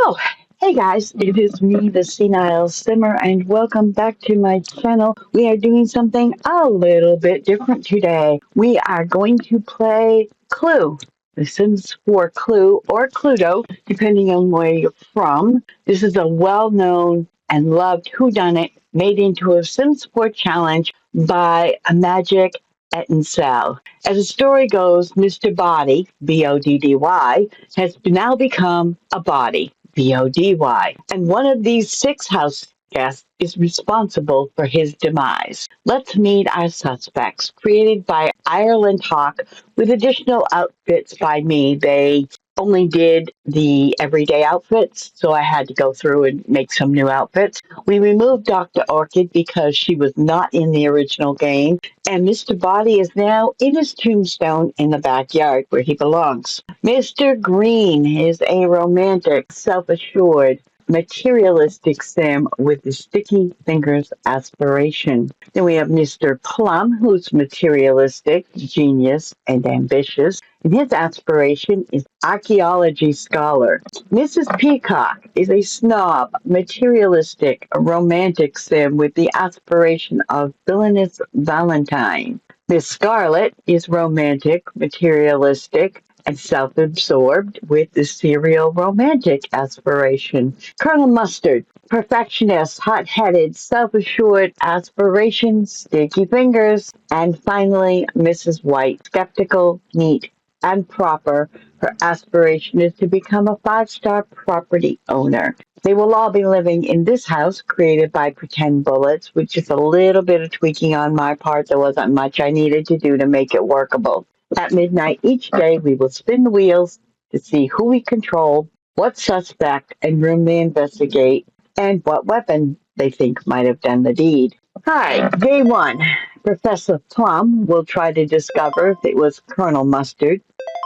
Oh, hey guys, it is me, the senile simmer, and welcome back to my channel. We are doing something a little bit different today. We are going to play Clue. The Sims 4 Clue or Cluedo, depending on where you're from. This is a well-known and loved whodunit made into a Sims 4 challenge by a magic Etincelle. As the story goes, Mr. Boddy, Boddy, has now become a body, Body, and one of these six house guests is responsible for his demise. Let's meet our suspects, created by Ireland Hawk, with additional outfits by me. They only did the everyday outfits, so I had to go through and make some new outfits. We removed Dr. Orchid because she was not in the original game, and Mr. Boddy is now in his tombstone in the backyard where he belongs. Mr. Green is a romantic, self-assured, materialistic sim with the sticky fingers aspiration. Then we have Mr. Plum, who's materialistic, genius, and ambitious, and his aspiration is archaeology scholar. Mrs. Peacock is a snob, materialistic, romantic sim with the aspiration of villainous Valentine. Miss Scarlet is romantic, materialistic, and self-absorbed with the serial romantic aspiration. Colonel Mustard, perfectionist, hot-headed, self-assured aspiration, sticky fingers. And finally, Mrs. White, skeptical, neat, and proper. Her aspiration is to become a five-star property owner. They will all be living in this house created by Pretend Bullets, which is a little bit of tweaking on my part. There wasn't much I needed to do to make it workable. At midnight each day, we will spin the wheels to see who we control, what suspect and room they investigate, and what weapon they think might have done the deed. Hi, day one. Professor Plum will try to discover if it was Colonel Mustard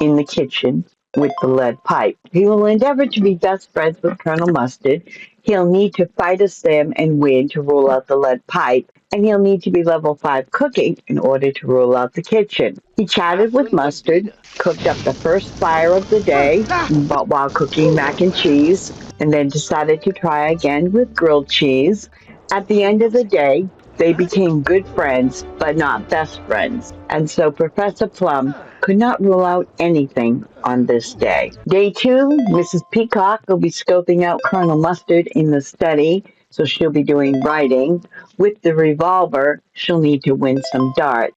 in the kitchen with the lead pipe. He will endeavor to be best friends with Colonel Mustard. He'll need to fight a sim and win to rule out the lead pipe, and he'll need to be level 5 cooking in order to rule out the kitchen. He chatted with Mustard, cooked up the first fire of the day but while cooking mac and cheese, and then decided to try again with grilled cheese. At the end of the day, they became good friends, but not best friends, and so Professor Plum could not rule out anything on this day. Day two, Mrs. Peacock will be scoping out Colonel Mustard in the study, so she'll be doing writing. With the revolver, she'll need to win some darts.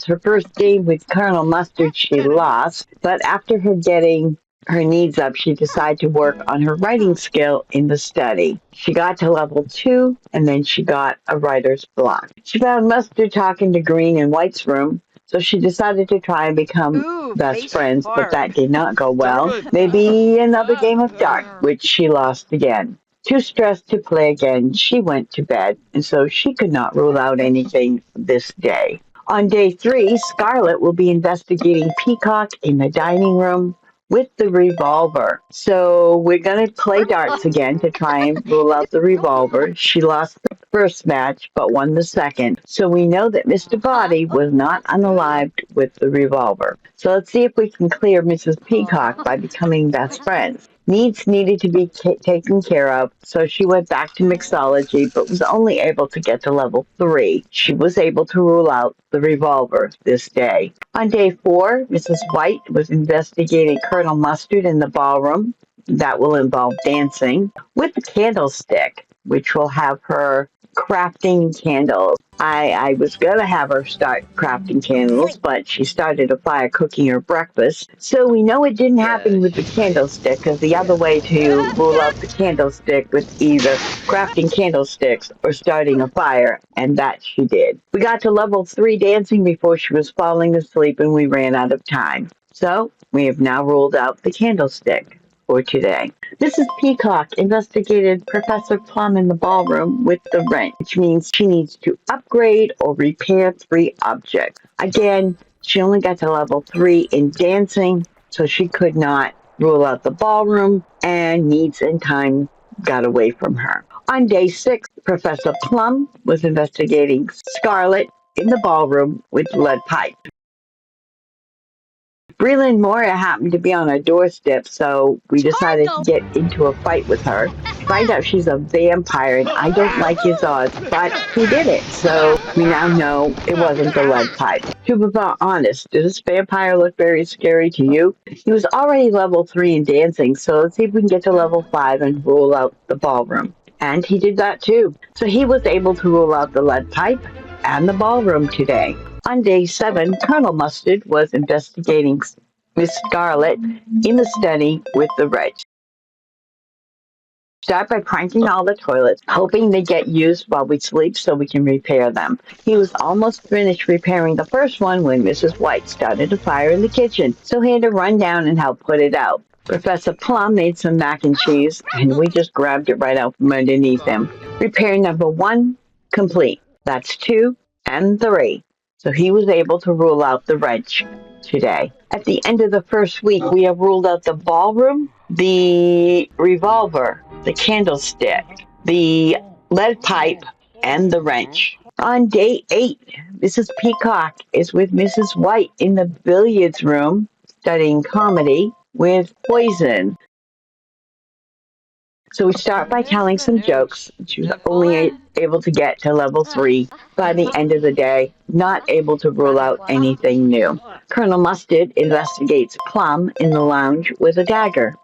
Her first game with Colonel Mustard, she lost, but after her getting her needs up, she decided to work on her writing skill in the study. She got to level 2, and then she got a writer's block. She found Mustard talking to Green in White's room, so she decided to try and become best friends, but that did not go well. Maybe another game of dart, which she lost again. Too stressed to play again, she went to bed, and so she could not rule out anything this day. On day 3, Scarlet will be investigating Peacock in the dining room with the revolver. So we're going to play darts again to try and rule out the revolver. She lost the first match but won the second. So we know that Mr. Boddy was not unalived with the revolver. So let's see if we can clear Mrs. Peacock by becoming best friends. Needs needed to be taken care of, so she went back to mixology but was only able to get to level 3. She was able to rule out the revolver this day. On day 4, Mrs. White was investigating Colonel Mustard in the ballroom. That will involve dancing with the candlestick, which will have her crafting candles. I was going to have her start crafting candles, but she started a fire cooking her breakfast. So we know it didn't happen with the candlestick, because the other way to rule out the candlestick was either crafting candlesticks or starting a fire, and that she did. We got to level 3 dancing before she was falling asleep, and we ran out of time. So we have now ruled out the candlestick for today. Mrs. Peacock investigated Professor Plum in the ballroom with the wrench, which means she needs to upgrade or repair 3 objects. Again, she only got to level 3 in dancing, so she could not rule out the ballroom, and needs and time got away from her. On day 6, Professor Plum was investigating Scarlet in the ballroom with lead pipe. Breland Moria happened to be on our doorstep, so we decided to get into a fight with her. Find out she's a vampire, and I don't like his odds, but he did it, so we now know it wasn't the lead pipe. To be honest, did this vampire look very scary to you? He was already level 3 in dancing, so let's see if we can get to level 5 and rule out the ballroom. And he did that too. So he was able to rule out the lead pipe and the ballroom today. On day 7, Colonel Mustard was investigating Miss Scarlet in the study with the red. Start by pranking all the toilets, hoping they get used while we sleep so we can repair them. He was almost finished repairing the first one when Mrs. White started a fire in the kitchen, so he had to run down and help put it out. Professor Plum made some mac and cheese, and we just grabbed it right out from underneath him. Repair number 1 complete. That's 2 and 3. So he was able to rule out the wrench today. At the end of the first week, we have ruled out the ballroom, the revolver, the candlestick, the lead pipe, and the wrench. On day 8, Mrs. Peacock is with Mrs. White in the billiards room studying comedy with poison. So we start by telling some jokes. She was only able to get to level 3 by the end of the day, not able to rule out anything new. Colonel Mustard investigates Plum in the lounge with a dagger.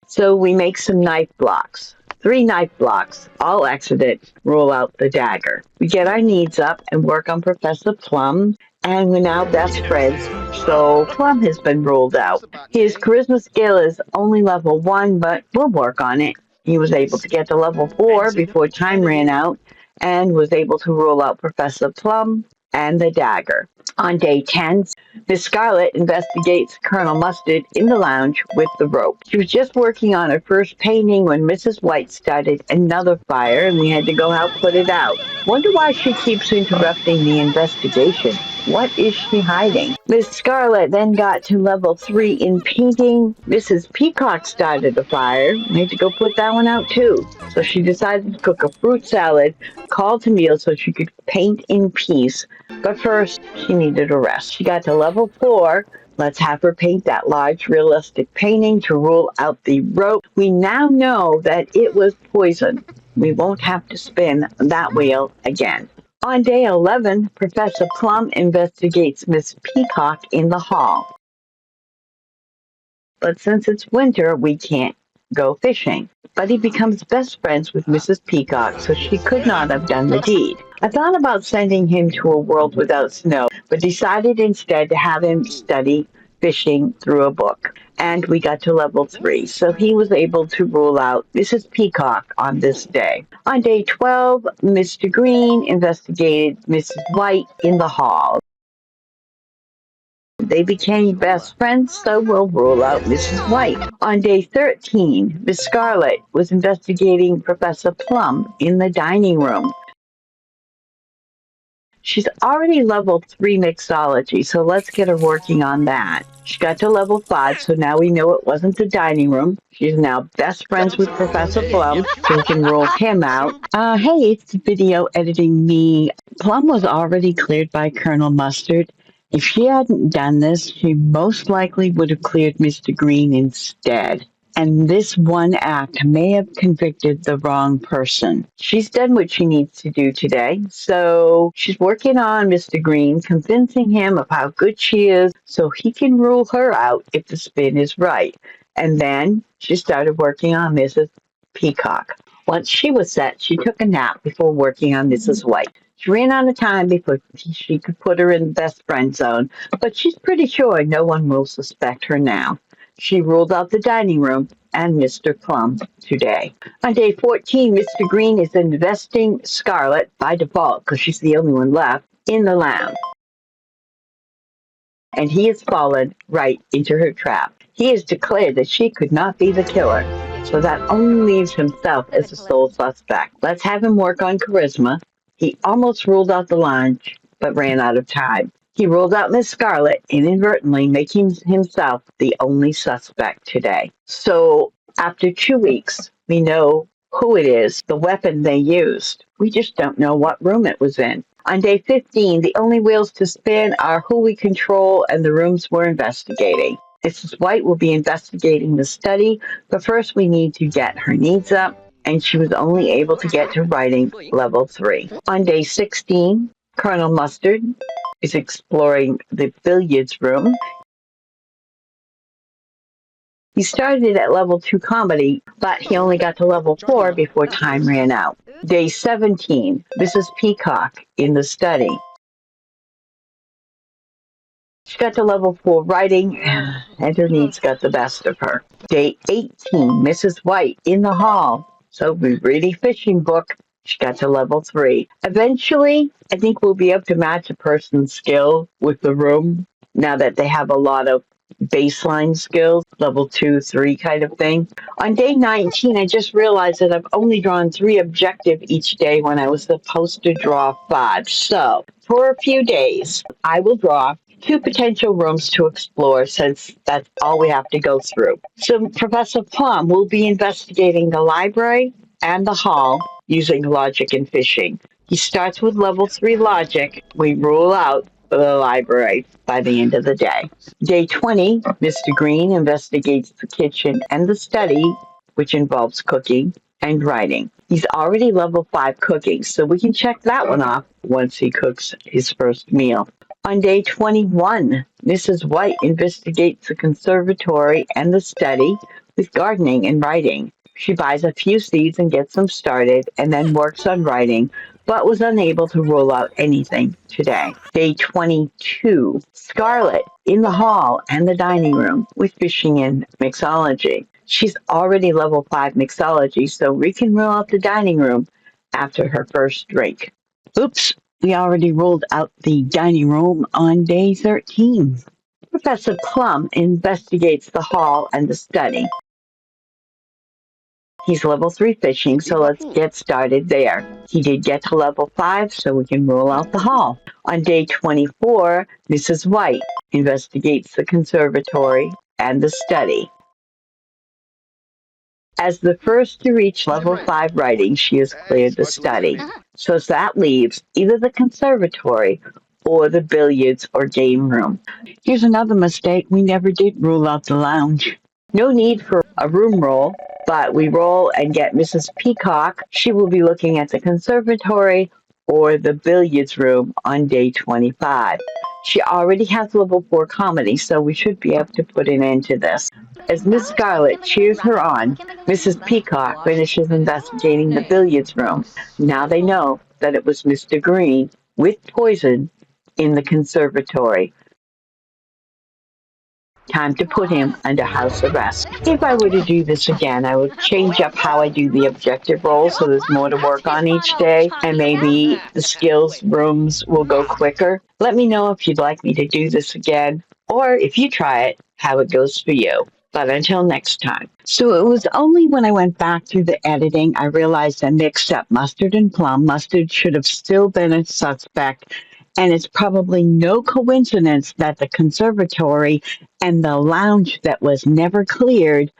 So we make some knife blocks. 3 knife blocks, all accident, rule out the dagger. We get our needs up and work on Professor Plum, and we're now best friends, so Plum has been ruled out. His charisma skill is only level 1, but we'll work on it. He was able to get to level 4 before time ran out, and was able to rule out Professor Plum and the dagger. On day 10, Miss Scarlet investigates Colonel Mustard in the lounge with the rope. She was just working on her first painting when Mrs. White started another fire and we had to go help put it out. Wonder why she keeps interrupting the investigation. What is she hiding? Miss Scarlet then got to level 3 in painting. Mrs. Peacock started a fire. We had to go put that one out too. So she decided to cook a fruit salad, called to meal so she could paint in peace. But first, she needed a rest. She got to level 4. Let's have her paint that large realistic painting to rule out the rope. We now know that it was poison. We won't have to spin that wheel again. On day 11, Professor Plum investigates Miss Peacock in the hall. But since it's winter, we can't go fishing. But he becomes best friends with Mrs. Peacock, so she could not have done the deed. I thought about sending him to a world without snow, but decided instead to have him study fishing through a book. And we got to level 3, so he was able to rule out Mrs. Peacock on this day. On day 12, Mr. Green investigated Mrs. White in the hall. They became best friends, so we'll rule out Mrs. White. On day 13, Miss Scarlet was investigating Professor Plum in the dining room. She's already level 3 mixology, so let's get her working on that. She got to level 5, so now we know it wasn't the dining room. She's now best friends with Professor Plum, so we can rule him out. Hey, it's video editing me. Plum was already cleared by Colonel Mustard. If she hadn't done this, she most likely would have cleared Mr. Green instead. And this one act may have convicted the wrong person. She's done what she needs to do today, so she's working on Mr. Green, convincing him of how good she is so he can rule her out if the spin is right. And then she started working on Mrs. Peacock. Once she was set, she took a nap before working on Mrs. White. She ran out of time before she could put her in the best friend zone, but she's pretty sure no one will suspect her now. She ruled out the dining room and Mr. Plum today. On day 14, Mr. Green is investing Scarlet, by default, because she's the only one left, in the lounge. And he has fallen right into her trap. He has declared that she could not be the killer, so that only leaves himself as the sole suspect. Let's have him work on charisma. He almost ruled out the lounge, but ran out of time. He ruled out Miss Scarlet, inadvertently making himself the only suspect today. So after 2 weeks, we know who it is, the weapon they used. We just don't know what room it was in. On day 15, the only wheels to spin are who we control and the rooms we're investigating. Mrs. White will be investigating the study, but first we need to get her needs up, and she was only able to get to writing level 3. On day 16, Colonel Mustard is exploring the billiards room. He started at level 2 comedy, but he only got to level 4 before time ran out. Day 17, Mrs. Peacock in the study. She got to level 4 writing, and her needs got the best of her. Day 18, Mrs. White in the hall. So we read a fishing book. She got to level 3. Eventually, I think we'll be able to match a person's skill with the room now that they have a lot of baseline skills, level 2, 3 kind of thing. On day 19, I just realized that I've only drawn 3 objective each day when I was supposed to draw 5. So, for a few days, I will draw 2 potential rooms to explore since that's all we have to go through. So Professor Plum will be investigating the library and the hall using logic and fishing. He starts with level 3 logic. We rule out the library by the end of the day. Day 20, Mr. Green investigates the kitchen and the study, which involves cooking and writing. He's already level 5 cooking, so we can check that one off once he cooks his first meal. On day 21, Mrs. White investigates the conservatory and the study with gardening and writing. She buys a few seeds and gets them started, and then works on writing, but was unable to rule out anything today. Day 22, Scarlet in the hall and the dining room with fishing and mixology. She's already level 5 mixology, so we can rule out the dining room after her first drink. Oops, we already ruled out the dining room on day 13. Professor Plum investigates the hall and the study. He's level 3 fishing, so let's get started there. He did get to level 5, so we can rule out the hall. On day 24, Mrs. White investigates the conservatory and the study. As the first to reach level 5 writing, she has cleared the study. So that leaves either the conservatory or the billiards or game room. Here's another mistake. We never did rule out the lounge. No need for a room roll, but we roll and get Mrs. Peacock. She will be looking at the conservatory or the billiards room on day 25. She already has level 4 comedy, so we should be able to put an end to this. As Miss Scarlet cheers her on, Mrs. Peacock finishes investigating the billiards room. Now they know that it was Mr. Green with poison in the conservatory. Time to put him under house arrest. If I were to do this again, I would change up how I do the objective role so there's more to work on each day, and maybe the skills rooms will go quicker. Let me know if you'd like me to do this again, or if you try it, how it goes for you. But until next time. So it was only when I went back through the editing I realized I mixed up Mustard and Plum. Mustard should have still been a suspect, and it's probably no coincidence that the conservatory and the lounge that was never cleared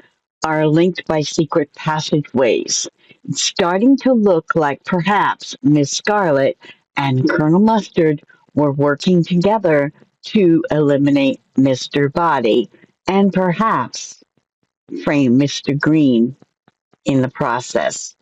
are linked by secret passageways. It's starting to look like perhaps Miss Scarlet and Colonel Mustard were working together to eliminate Mr. Boddy and perhaps frame Mr. Green in the process.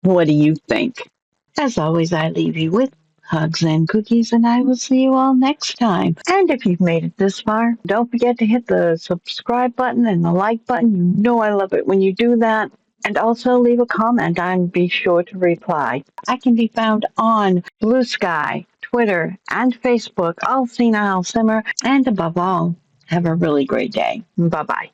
What do you think? As always, I leave you with hugs and cookies, and I will see you all next time. And if you've made it this far, don't forget to hit the subscribe button and the like button. You know I love it when you do that. And also leave a comment and be sure to reply. I can be found on Bluesky, Twitter, and Facebook, all Senile Simmer. And above all, have a really great day. Bye-bye.